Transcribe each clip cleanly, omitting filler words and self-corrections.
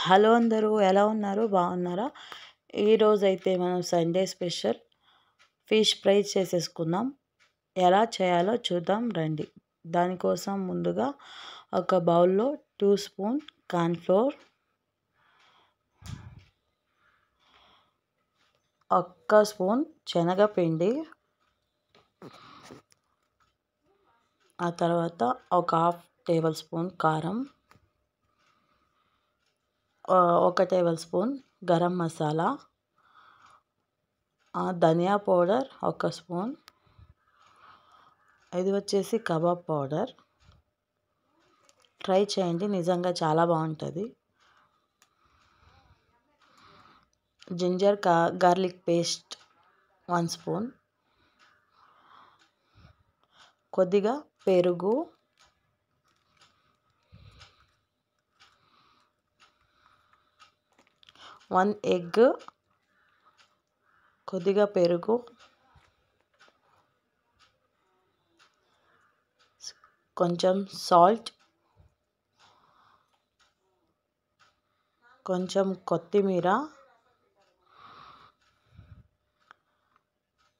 Hello అందరూ ఎలా ఉన్నారు? బాగున్నారా? ఈరోజైతే మనం సండే స్పెషల్ ఫిష్ ఫ్రై చేసేసుకుందాం. ఎలా చేయాలో చూద్దాం రండి. దానికోసం ముందుగా ఒక బౌల్లో 2 స్పూన్ కార్న్‌ఫ్లోర్, 1 స్పూన్ శనగపిండి, ఆ తర్వాత ఒక హాఫ్ టేబుల్ స్పూన్ కారం, 1 టేబుల్ స్పూన్ గరం మసాలా, ధనియా పౌడర్ 1 స్పూన్, ఇది వచ్చేసి కబాబ్ పౌడర్. ట్రై చేయండి, నిజంగా చాలా బాగుంటుంది. జింజర్ గార్లిక్ పేస్ట్ 1 స్పూన్, కొద్దిగా పెరుగు, వన్ ఎగ్, కొద్దిగా పెరుగు, కొంచెం సాల్ట్, కొంచెం కొత్తిమీర,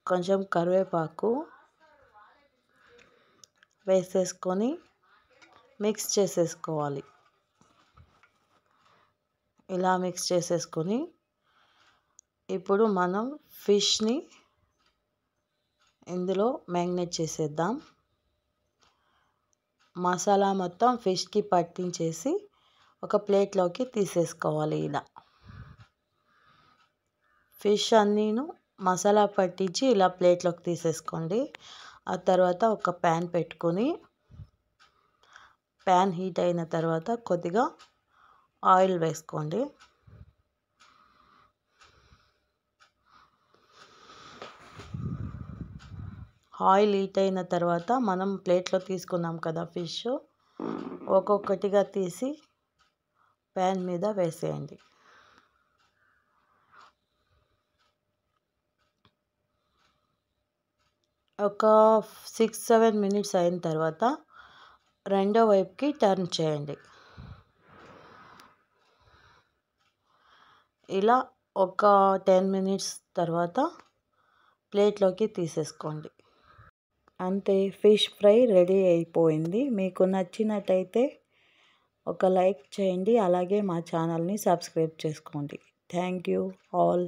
కొంచెం కరివేపాకు వేసేసుకొని మిక్స్ చేసేసుకోవాలి. ఇలా మిక్స్ చేసేసుకొని ఇప్పుడు మనం ఫిష్ని ఇందులో మ్యారినేట్ చేసేద్దాం. మసాలా మొత్తం ఫిష్కి పట్టించేసి ఒక ప్లేట్లోకి తీసేసుకోవాలి. ఇలా ఫిష్ అన్నీను మసాలా పట్టించి ఇలా ప్లేట్లోకి తీసేసుకోండి. ఆ తర్వాత ఒక ప్యాన్ పెట్టుకొని ప్యాన్ హీట్ అయిన తర్వాత కొద్దిగా ఆయిల్ వేసుకోండి. ఆయిల్ హీట్ అయిన తర్వాత మనం ప్లేట్లో తీసుకున్నాం కదా ఫిష్, ఒక్కొక్కటిగా తీసి ప్యాన్ మీద వేసేయండి. ఒక 6-7 మినిట్స్ అయిన తర్వాత రెండో వైపుకి టర్న్ చేయండి. ఇలా ఒక 10 మినిట్స్ తర్వాత ప్లేట్లోకి తీసేసుకోండి. అంతే, ఫిష్ ఫ్రై రెడీ అయిపోయింది. మీకు నచ్చినట్టయితే ఒక లైక్ చేయండి, అలాగే మా ఛానల్ని సబ్స్క్రైబ్ చేసుకోండి. Thank you all.